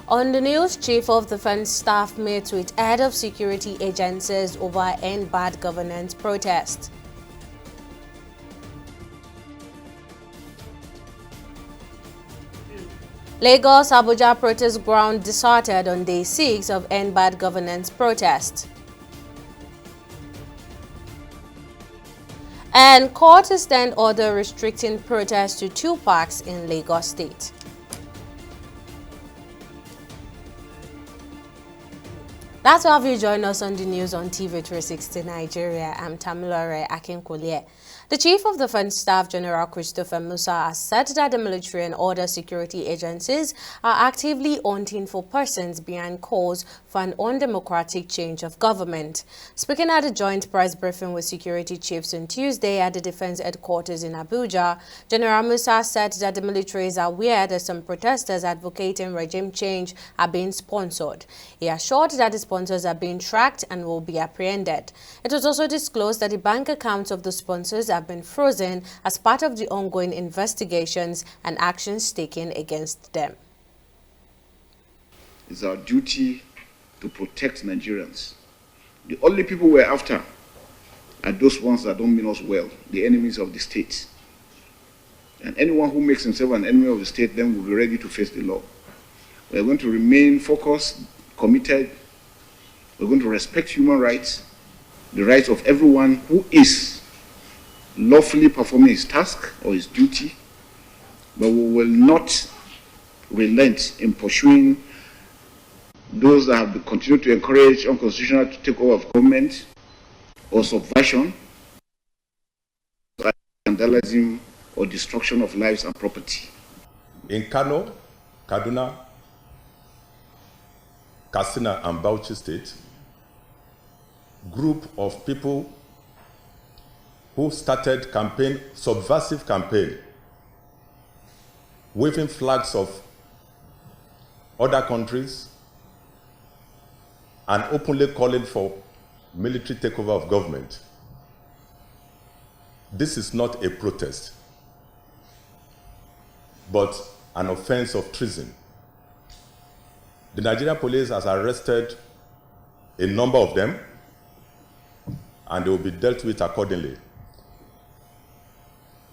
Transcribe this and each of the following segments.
On the news, Chief of Defense Staff met with head of security agencies over end bad governance protest. Lagos Abuja protest ground deserted on day 6 of end bad governance protest. And court extend order restricting protests to 2 parks in Lagos State. That's why you join us on the news on TV360 Nigeria. I'm Tamilore Akinkolie. The Chief of Defense Staff, General Christopher Musa, has said that the military and other security agencies are actively hunting for persons behind calls for an undemocratic change of government. Speaking at a joint press briefing with security chiefs on Tuesday at the Defense Headquarters in Abuja, General Musa said that the military is aware that some protesters advocating regime change are being sponsored. He assured that the sponsors are being tracked and will be apprehended. It was also disclosed that the bank accounts of the sponsors have been frozen as part of the ongoing investigations and actions taken against them. It's our duty to protect Nigerians. The only people we're after are those ones that don't mean us well, the enemies of the state. And anyone who makes himself an enemy of the state then will be ready to face the law. We're going to remain focused, committed. We're going to respect human rights, the rights of everyone who is lawfully performing his task or his duty, but we will not relent in pursuing those that have continued to encourage unconstitutional to take over of government or subversion, vandalism, or destruction of lives and property. In Kano, Kaduna, Katsina, and Bauchi State, group of people who started subversive campaign, waving flags of other countries and openly calling for military takeover of government. This is not a protest, but an offense of treason. The Nigerian police has arrested a number of them, and they will be dealt with accordingly.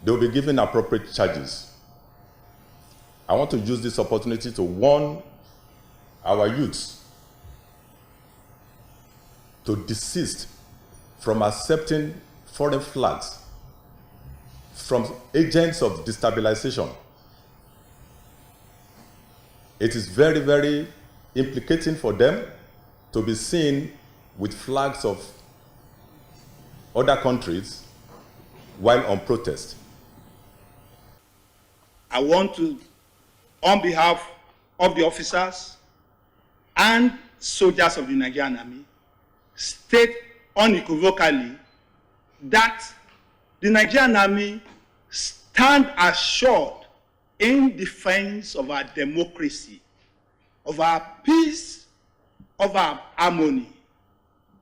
They will be given appropriate charges. I want to use this opportunity to warn our youths to desist from accepting foreign flags from agents of destabilization. It is very, very implicating for them to be seen with flags of other countries while on protest. I want to, on behalf of the officers and soldiers of the Nigerian Army, state unequivocally that the Nigerian Army stand assured in defense of our democracy, of our peace, of our harmony,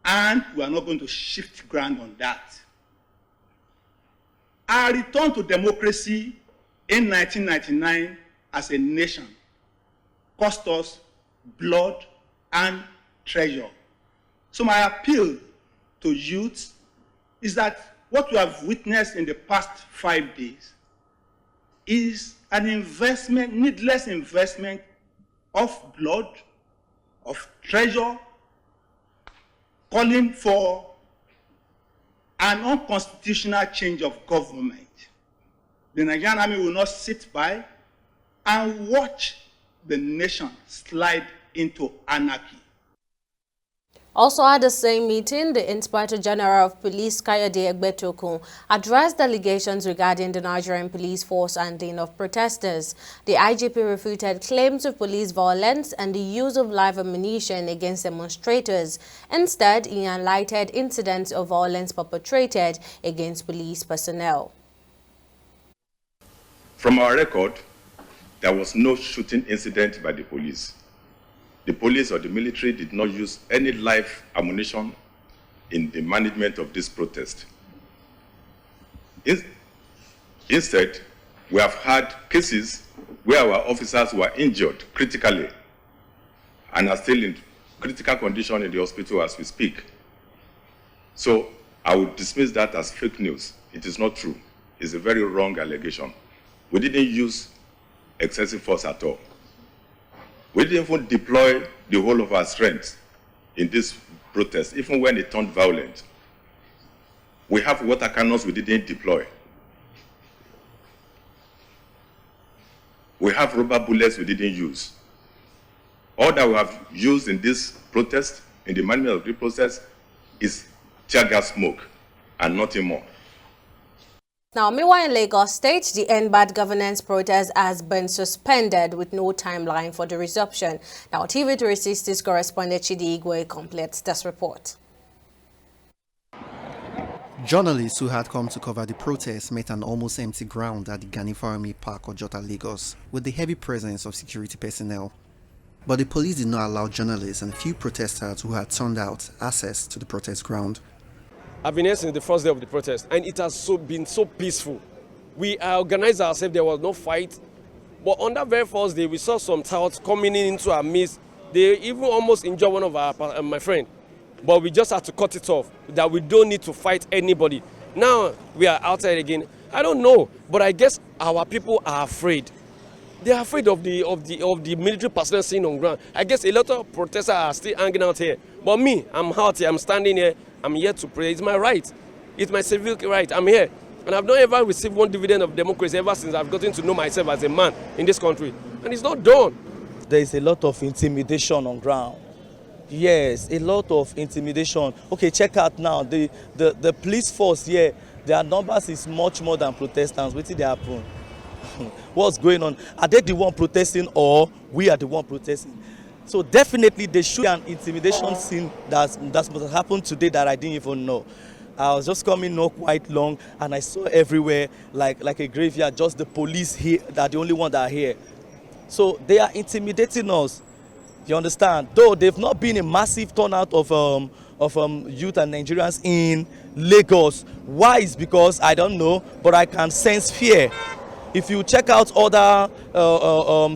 and we are not going to shift ground on that. Our return to democracy in 1999 as a nation cost us blood and treasure. So my appeal to youth is that what we have witnessed in the past 5 days is an investment, needless investment of blood, of treasure, calling for an unconstitutional change of government. The Nigerian Army will not sit by and watch the nation slide into anarchy. Also at the same meeting, the Inspector General of Police, Kayode Egbetokun, addressed allegations regarding the Nigerian police force handling of protesters. The IGP refuted claims of police violence and the use of live ammunition against demonstrators. Instead, he highlighted incidents of violence perpetrated against police personnel. From our record, there was no shooting incident by the police. The police or the military did not use any live ammunition in the management of this protest. Instead, we have had cases where our officers were injured critically and are still in critical condition in the hospital as we speak. So I would dismiss that as fake news. It is not true. It's a very wrong allegation. We didn't use excessive force at all. We didn't even deploy the whole of our strength in this protest, even when it turned violent. We have water cannons we didn't deploy. We have rubber bullets we didn't use. All that we have used in this protest, in the management of the process, is tear gas smoke and nothing more. Now, meanwhile in Lagos State, the End Bad Governance protest has been suspended with no timeline for the resumption. Now, TV360's correspondent Chidi Igwe completes this report. Journalists who had come to cover the protest met an almost empty ground at the Ganifarami Park, Ojota, Lagos, with the heavy presence of security personnel. But the police did not allow journalists and few protesters who had turned out access to the protest ground. I've been here since the first day of the protest, and it has been so peaceful. We organized ourselves, there was no fight. But on that very first day, we saw some touts coming into our midst. They even almost injured one of my friend. But we just had to cut it off, that we don't need to fight anybody. Now we are outside again. I don't know, but I guess our people are afraid. They are afraid of the military personnel seen on ground. I guess a lot of protesters are still hanging out here. But me, I'm out here, I'm standing here. I'm here to pray. It's my right. It's my civic right. I'm here. And I've not ever received one dividend of democracy ever since I've gotten to know myself as a man in this country. And it's not done. There is a lot of intimidation on ground. Yes, a lot of intimidation. Okay, check out now. The police force here, their numbers is much more than protestants. What did they happen? What's going on? Are they the one protesting or we are the one protesting? So definitely there should be an intimidation scene that must have happened today that I didn't even know. I was just coming not quite long and I saw everywhere like a graveyard, just the police here, that are the only one that are here. So they are intimidating us. You understand? Though they've not been a massive turnout of youth and Nigerians in Lagos. Why? Is because I don't know, but I can sense fear. If you check out other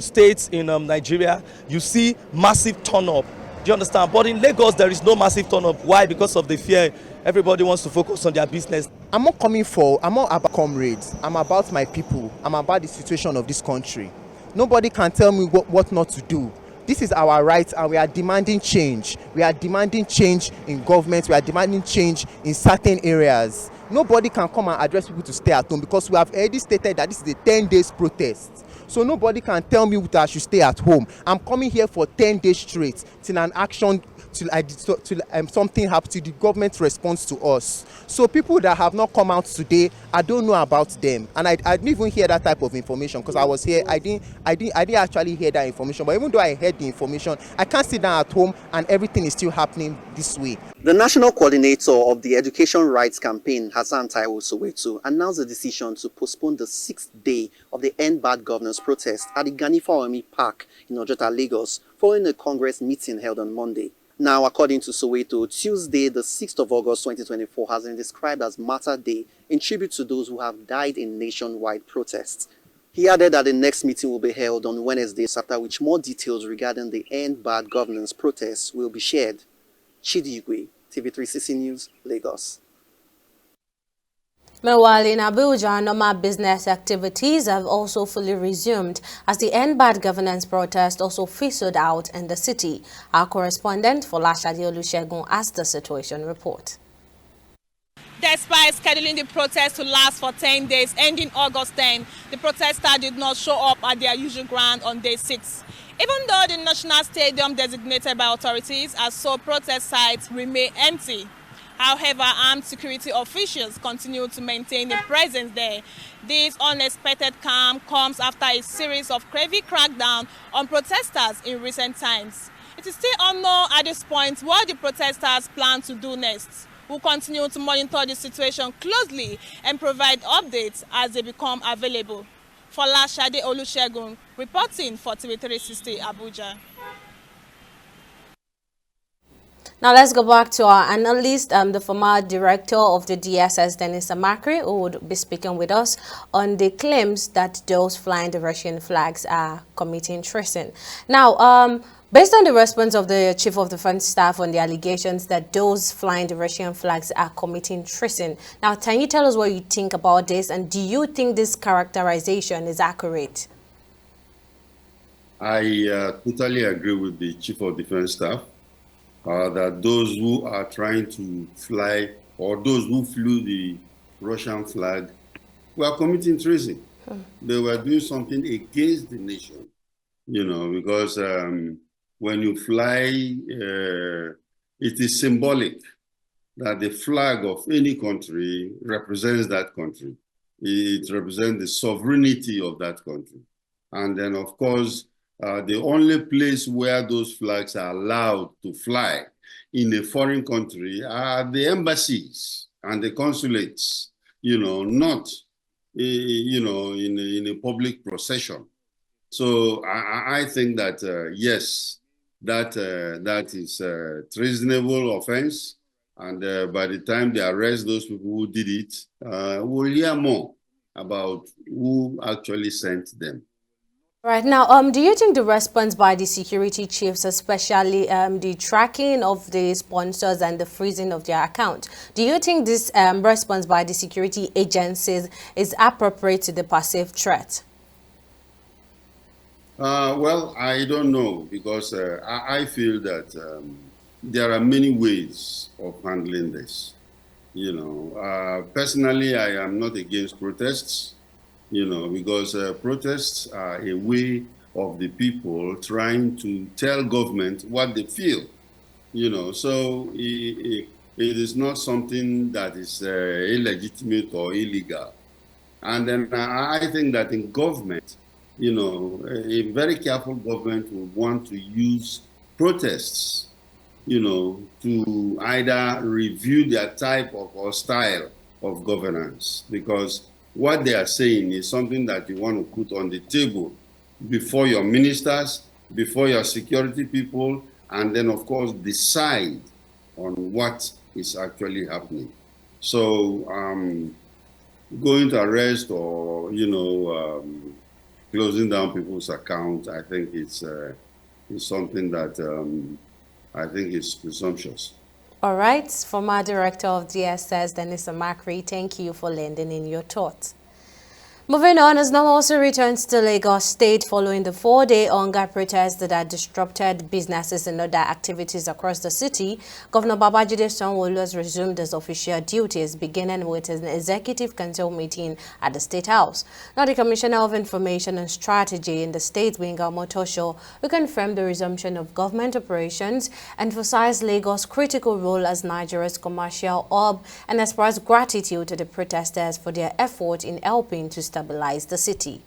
states in Nigeria, you see massive turn-up. Do you understand? But in Lagos, there is no massive turn-up. Why? Because of the fear. Everybody wants to focus on their business. I'm not about comrades. I'm about my people. I'm about the situation of this country. Nobody can tell me what not to do. This is our right and we are demanding change. We are demanding change in government. We are demanding change in certain areas. Nobody can come and address people to stay at home because we have already stated that this is a 10 days protest. So nobody can tell me that I should stay at home. I'm coming here for 10 days straight till an action, till something happens, till the government responds to us. So people that have not come out today, I don't know about them, and I didn't even hear that type of information because I was here. I didn't actually hear that information. But even though I heard the information, I can't sit down at home and everything is still happening this way. The national coordinator of the Education Rights Campaign, Hassan Taiwo Soweto, announced the decision to postpone the 6th day of the End Bad Governance protest at the Ganifarami Park in Ojota, Lagos, following a Congress meeting held on Monday. Now, according to Soweto, Tuesday, the 6th of August 2024 has been described as Martyr Day in tribute to those who have died in nationwide protests. He added that the next meeting will be held on Wednesday, after which more details regarding the End Bad Governance protests will be shared. Chidi Igwe, TV360 News, Lagos. Meanwhile, in Abuja, normal business activities have also fully resumed as the End Bad Governance protest also fizzled out in the city. Our correspondent, Folashade Olusegun, has the situation report. Despite scheduling the protest to last for 10 days, ending August 10, the protesters did not show up at their usual ground on day 6. Even though the National Stadium designated by authorities as sole protest sites remain empty. However, armed security officials continue to maintain a presence there. This unexpected calm comes after a series of heavy crackdown on protesters in recent times. It is still unknown at this point what the protesters plan to do next. We'll continue to monitor the situation closely and provide updates as they become available. Folashade Olusegun, reporting for TV360 Abuja. Now let's go back to our analyst, the former director of the DSS, Dennis Amakri, who would be speaking with us on the claims that those flying the Russian flags are committing treason. Now, Based on the response of the Chief of Defense Staff on the allegations that those flying the Russian flags are committing treason. Now, can you tell us what you think about this, and do you think this characterization is accurate? I totally agree with the Chief of Defense Staff that those who are trying to fly, or those who flew the Russian flag, were committing treason. They were doing something against the nation, because when you fly, it is symbolic that the flag of any country represents that country. It represents the sovereignty of that country. And then, of course, the only place where those flags are allowed to fly in a foreign country are the embassies and the consulates, not, in a public procession. So I think that, yes, that is a treasonable offense. And by the time they arrest those people who did it, we'll hear more about who actually sent them. Right now, do you think the response by the security chiefs, especially the tracking of the sponsors and the freezing of their account, do you think this response by the security agencies is appropriate to the perceived threat? Well, I don't know, because I feel that there are many ways of handling this. Personally, I am not against protests, because protests are a way of the people trying to tell government what they feel, so it is not something that is illegitimate or illegal. And then I think that in government, a very careful government will want to use protests, to either review their type of or style of governance, because what they are saying is something that you want to put on the table before your ministers, before your security people, and then, of course, decide on what is actually happening. So going to arrest or, closing down people's accounts, I think it's something that I think is presumptuous. All right, former director of DSS, Dennis Amakri, thank you for lending in your thoughts. Moving on, as normalcy returns to Lagos State following the 4-day hunger protest that had disrupted businesses and other activities across the city, Governor Babajide Sanwo-Olu has resumed his official duties, beginning with an executive council meeting at the State House. Now, the Commissioner of Information and Strategy in the state, Winga Motosho, who confirmed the resumption of government operations, emphasized Lagos' critical role as Nigeria's commercial hub and expressed gratitude to the protesters for their effort in helping to stabilize the city.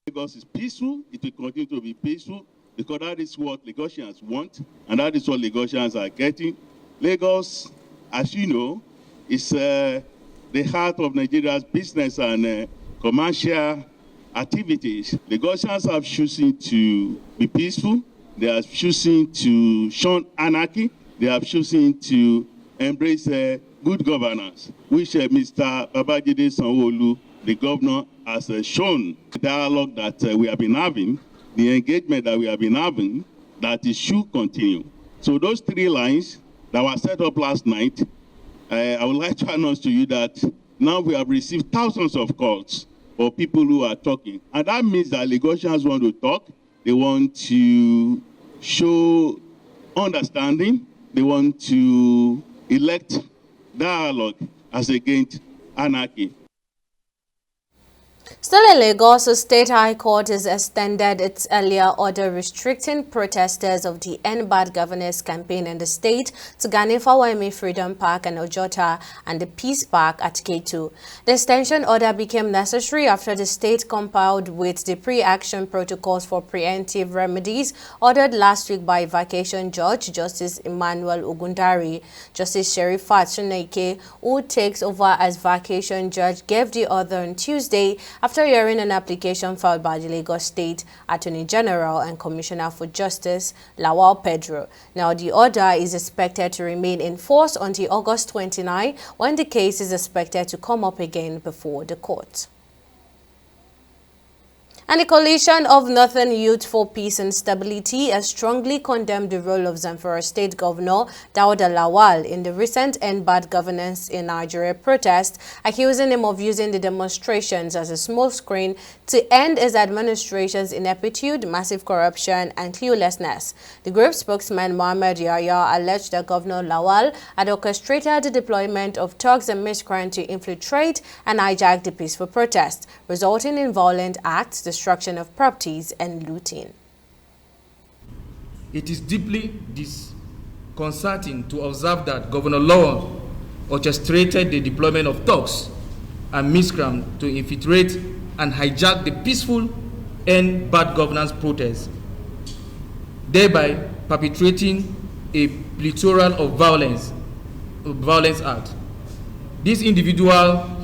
Lagos is peaceful. It will continue to be peaceful because that is what Lagosians want, and that is what Lagosians are getting. Lagos, as you know, is the heart of Nigeria's business and commercial activities. Lagosians are choosing to be peaceful. They are choosing to shun anarchy. They are choosing to embrace good governance, which Mr. Babajide Sanwo-Olu, the governor, has shown. The dialogue that we have been having, the engagement that we have been having, that it should continue. So those 3 lines that were set up last night, I would like to announce to you that now we have received thousands of calls for people who are talking. And that means that Lagosians want to talk, they want to show understanding, they want to elect dialogue as against anarchy. Still in Lagos, the State High Court has extended its earlier order restricting protesters of the End Bad Governance campaign in the state to Ganifa Freedom Park and Ojota and the Peace Park at K2. The extension order became necessary after the state complied with the pre-action protocols for preemptive remedies ordered last week by vacation judge Justice Emmanuel Ogundari. Justice Sherifat Suneke, who takes over as vacation judge, gave the order on Tuesday after hearing an application filed by the Lagos State Attorney General and Commissioner for Justice, Lawal Pedro. Now, the order is expected to remain in force until August 29, when the case is expected to come up again before the court. And the Coalition of Northern Youth for Peace and Stability has strongly condemned the role of Zamfara State Governor Dauda Lawal in the recent End Bad Governance in Nigeria protest, accusing him of using the demonstrations as a smokescreen to end his administration's ineptitude, massive corruption, and cluelessness. The group spokesman Mohammed Yahya alleged that Governor Lawal had orchestrated the deployment of thugs and miscreants to infiltrate and hijack the peaceful protest, resulting in violent acts, destruction of properties, and looting. It is deeply disconcerting to observe that Governor Lawal orchestrated the deployment of thugs and miscreants to infiltrate and hijack the peaceful and bad governance protest, thereby perpetrating a plethora of violence acts. This individual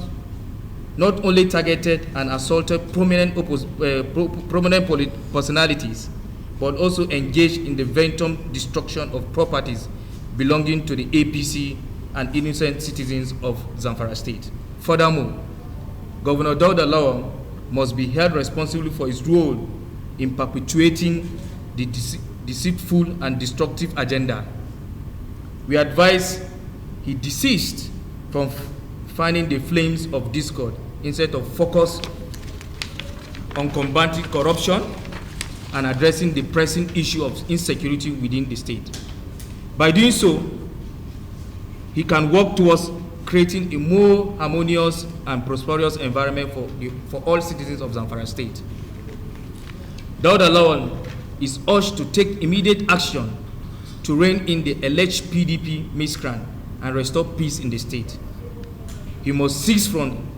not only targeted and assaulted prominent personalities, but also engaged in the wanton destruction of properties belonging to the APC and innocent citizens of Zamfara State. Furthermore, Governor Dauda Lawal must be held responsible for his role in perpetuating the deceitful and destructive agenda. We advise he desist from fanning the flames of discord instead of focus on combating corruption and addressing the pressing issue of insecurity within the state. By doing so, he can work towards creating a more harmonious and prosperous environment for all citizens of Zamfara State. Dauda Lawal is urged to take immediate action to rein in the alleged PDP miscreant and restore peace in the state. He must cease from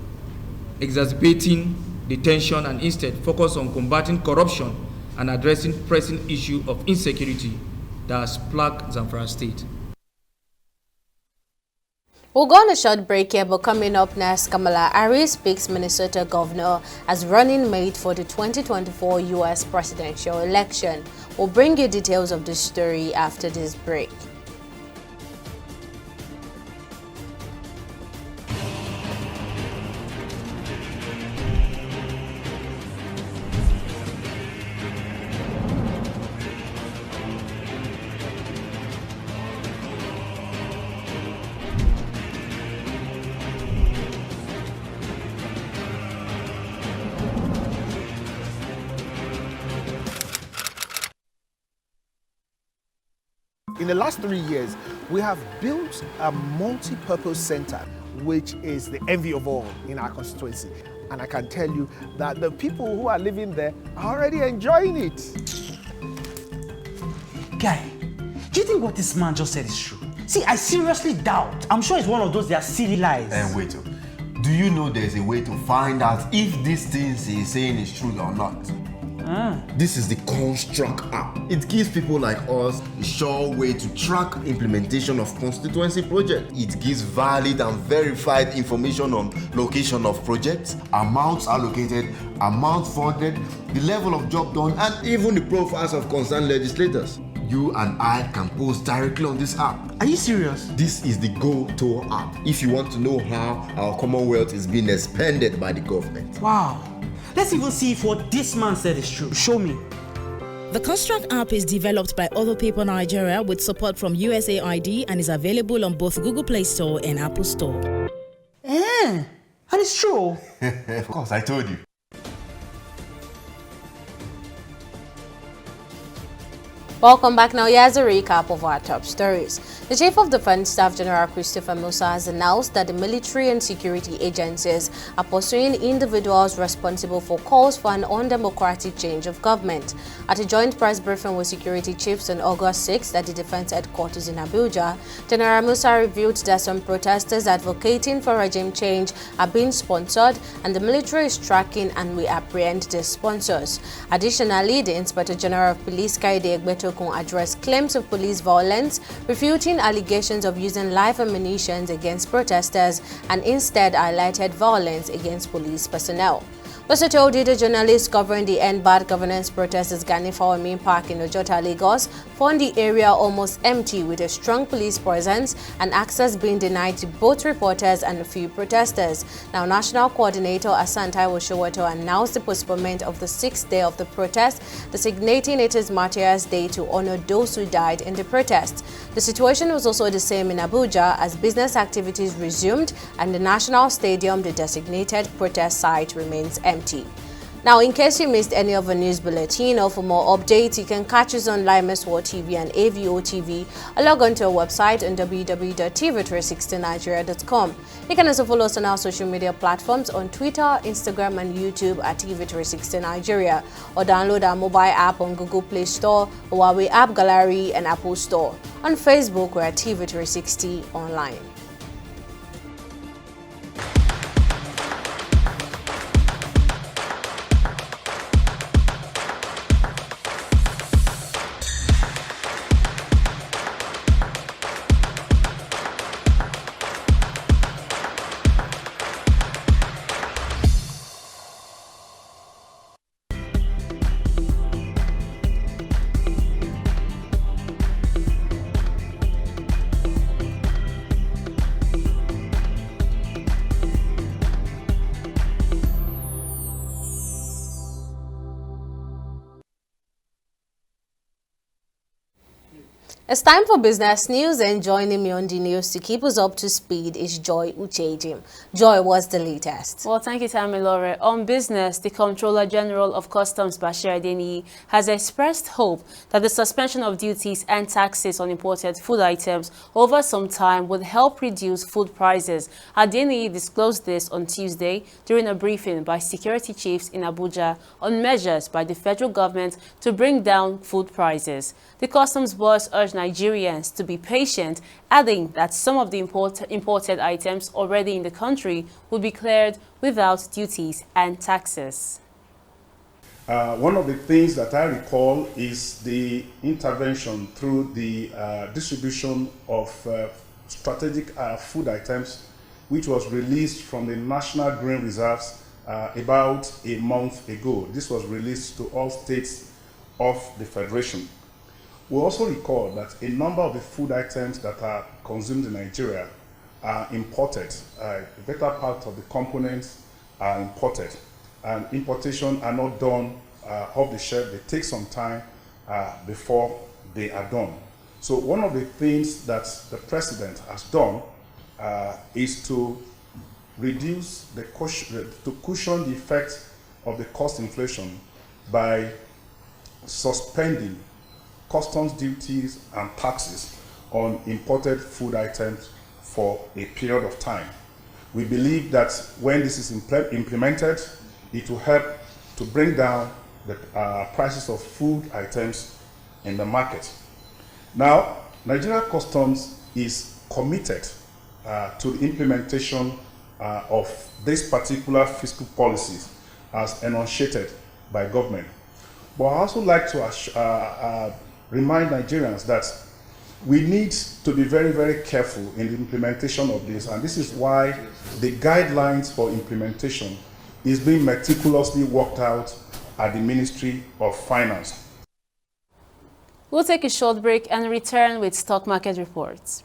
exacerbating the tension and instead focus on combating corruption and addressing pressing issue of insecurity that has plagued Zamfara State. We'll go on a short break here, but coming up next, Kamala Harris picks Minnesota governor as running mate for the 2024 U.S. presidential election. We'll bring you details of this story after this break. In the last 3 years, we have built a multi-purpose center, which is the envy of all in our constituency. And I can tell you that the people who are living there are already enjoying it. Guy, do you think what this man just said is true? See, I seriously doubt. I'm sure it's one of those their silly lies. And wait, do you know there's a way to find out if these things he's saying is true or not? This is the Construct app. It gives people like us a sure way to track implementation of constituency projects. It gives valid and verified information on location of projects, amounts allocated, amount funded, the level of job done, and even the profiles of concerned legislators. You and I can post directly on this app. Are you serious? This is the go-to app if you want to know how our Commonwealth is being expanded by the government. Wow. Let's even see if what this man said is true. Show me. The Construct app is developed by Other People Nigeria with support from USAID and is available on both Google Play Store and Apple Store. And it's true. Of course, I told you. Welcome back. Now, here's a recap of our top stories. The Chief of Defense Staff General Christopher Musa has announced that the military and security agencies are pursuing individuals responsible for calls for an undemocratic change of government. At a joint press briefing with security chiefs on August 6th at the Defense Headquarters in Abuja, General Musa revealed that some protesters advocating for regime change are being sponsored and the military is tracking and will apprehend the sponsors. Additionally, the Inspector General of Police Kaide Egbeto addressed claims of police violence, refuting allegations of using live ammunition against protesters, and instead highlighted violence against police personnel. Mr. Todi, the journalist covering the End Bad Governance protests at Zamfara Park in Ojota, Lagos, found the area almost empty with a strong police presence and access being denied to both reporters and a few protesters. Now, National Coordinator Asante Oshoweto announced the postponement of the 6th day of the protest, designating it as Martyrs' Day to honor those who died in the protest. The situation was also the same in Abuja as business activities resumed and the National Stadium, the designated protest site, remains empty. Now, in case you missed any of the news bulletin or for more updates, you can catch us on Limes World TV and AVO TV or log on to our website on www.tv360nigeria.com. You can also follow us on our social media platforms on Twitter, Instagram and YouTube at TV360 Nigeria, or download our mobile app on Google Play Store, Huawei App Gallery and Apple Store. On Facebook, we're at TV360 Online. It's time for business news, and joining me on the news to keep us up to speed is Joy Uchejim. Joy, what's the latest? Well, thank you, Tamilore. On business, the Comptroller General of Customs, Bashir Adeniyi, has expressed hope that the suspension of duties and taxes on imported food items over some time would help reduce food prices. Adeniyi disclosed this on Tuesday during a briefing by security chiefs in Abuja on measures by the federal government to bring down food prices. The customs boss urged Nigerians to be patient, adding that some of the imported items already in the country will be cleared without duties and taxes. One of the things that I recall is the intervention through the distribution of strategic food items, which was released from the National Grain Reserves about a month ago. This was released to all states of the Federation. We also recall that a number of the food items that are consumed in Nigeria are imported. The better part of the components are imported, and importation are not done off the shelf. They take some time before they are done. So one of the things that the president has done is to reduce to cushion the effect of the cost inflation by suspending customs duties and taxes on imported food items for a period of time. We believe that when this is implemented, it will help to bring down the prices of food items in the market. Now, Nigeria Customs is committed to the implementation of this particular fiscal policies as enunciated by government. But I also like to remind Nigerians that we need to be very, very careful in the implementation of this, and this is why the guidelines for implementation is being meticulously worked out at the Ministry of Finance. We'll take a short break and return with stock market reports.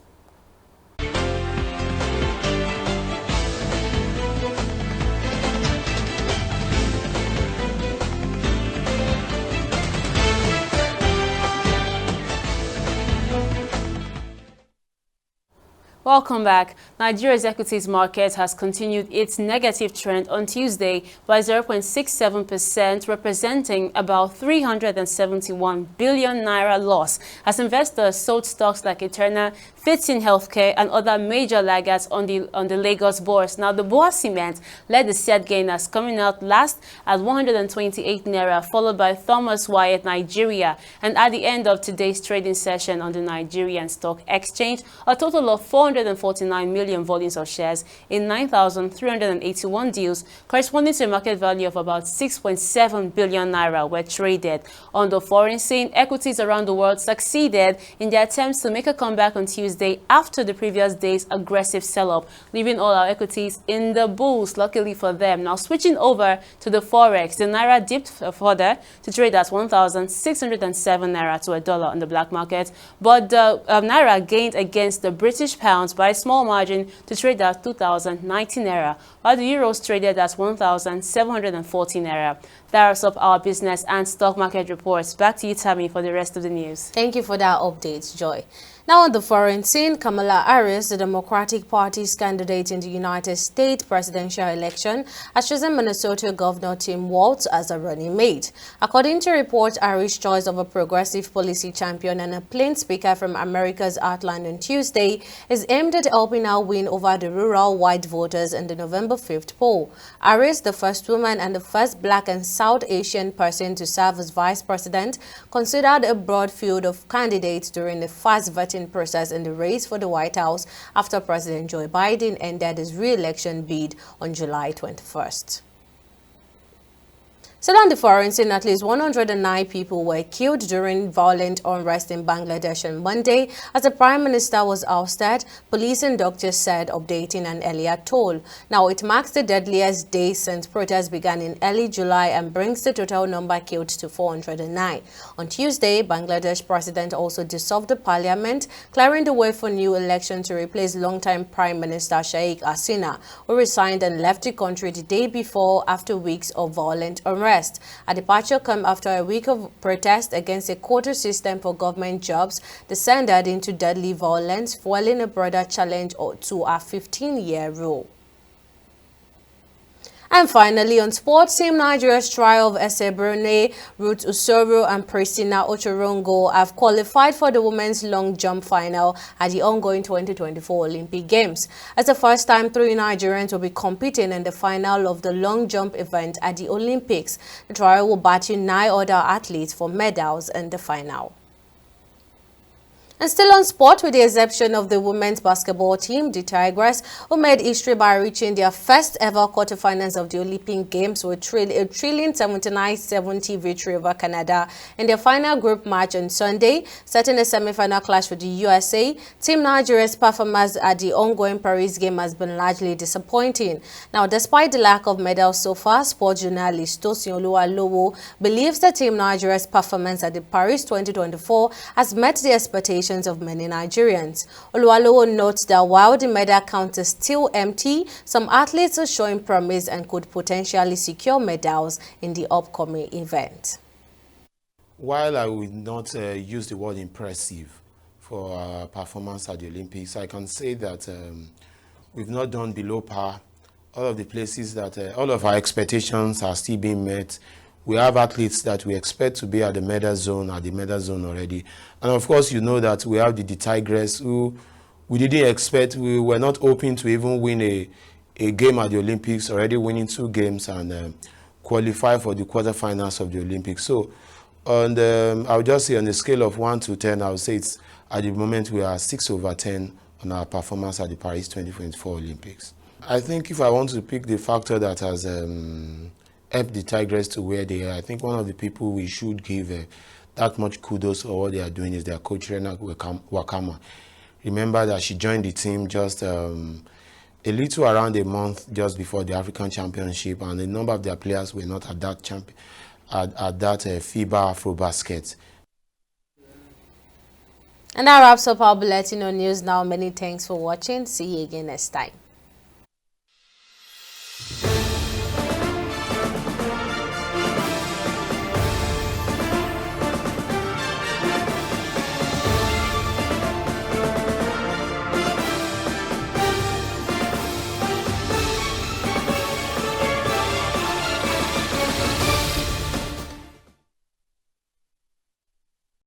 Welcome back. Nigeria's equities market has continued its negative trend on Tuesday by 0.67%, representing about 371 billion naira loss, as investors sold stocks like Eterna, Fitsin Healthcare, and other major laggards on the Lagos bourse. Now, the Boa Cement led the set gainers, coming out last at 128 naira, followed by Thomas Wyatt Nigeria. And at the end of today's trading session on the Nigerian Stock Exchange, a total of 400 449 million volumes of shares in 9,381 deals, corresponding to a market value of about 6.7 billion naira, were traded. On the foreign scene, equities around the world succeeded in their attempts to make a comeback on Tuesday after the previous day's aggressive sell-off, leaving all our equities in the bulls, luckily for them. Now, switching over to the forex, the naira dipped further to trade at 1,607 naira to a dollar on the black market, but the naira gained against the British pounds by a small margin to trade at 2,090 naira, while the euros traded at 1,740 naira. That wraps up our business and stock market reports. Back to you, Tammy, for the rest of the news. Thank you for that update, Joy. Now on the foreign scene, Kamala Harris, the Democratic Party's candidate in the United States presidential election, has chosen Minnesota Governor Tim Walz as a running mate. According to reports, Harris' choice of a progressive policy champion and a plain speaker from America's Heartland on Tuesday is aimed at helping her win over the rural white voters in the November 5th poll. Harris, the first woman and the first black and South Asian person to serve as vice president, considered a broad field of candidates during the fast vetting process in the race for the White House after President Joe Biden ended his re-election bid on July 21st. Still on the foreign scene, at least 109 people were killed during violent unrest in Bangladesh on Monday as the Prime Minister was ousted, police and doctors said, updating an earlier toll. Now, it marks the deadliest day since protests began in early July and brings the total number killed to 409. On Tuesday, Bangladesh President also dissolved the parliament, clearing the way for new election to replace longtime Prime Minister Sheikh Hasina, who resigned and left the country the day before after weeks of violent unrest. A departure came after a week of protest against a quota system for government jobs descended into deadly violence, fueling a broader challenge to our 15-year rule. And finally, on sports, Team Nigeria's trio of Esebrone, Ruth Usoro and Priscilla Ochorongo have qualified for the women's long jump final at the ongoing 2024 Olympic Games. As the first time, 3 Nigerians will be competing in the final of the long jump event at the Olympics. The trio will battle 9 other athletes for medals in the final. And still on sport, with the exception of the women's basketball team, the Tigers, who made history by reaching their first ever quarterfinals of the Olympic Games with a thrilling 79-70 victory over Canada in their final group match on Sunday, setting a semi-final clash with the USA. Team Nigeria's performance at the ongoing Paris game has been largely disappointing. Now, despite the lack of medals so far, sports journalist Tosin Oluwalowo believes that Team Nigeria's performance at the Paris 2024 has met the expectations of many Nigerians. Oluwalowo notes that while the medal count is still empty, some athletes are showing promise and could potentially secure medals in the upcoming event. While I would not use the word impressive for our performance at the Olympics, I can say that we've not done below par. All of the places that all of our expectations are still being met. We have athletes that we expect to be at the medal zone already. And of course, you know that we have the Tigers who we didn't expect, we were not hoping to even win a game at the Olympics, already winning 2 games and qualify for the quarterfinals of the Olympics. So I would just say on a scale of 1 to 10, I would say it's at the moment we are 6/10 on our performance at the Paris 2024 Olympics. I think if I want to pick the factor that has help the Tigers to where they are, I think one of the people we should give that much kudos for what they are doing is their coach, Rena Wakama. Remember that she joined the team just a little around a month just before the African Championship, and a number of their players were not at that FIBA Afrobasket. And that wraps up our bulletin on news now. Many thanks for watching. See you again next time.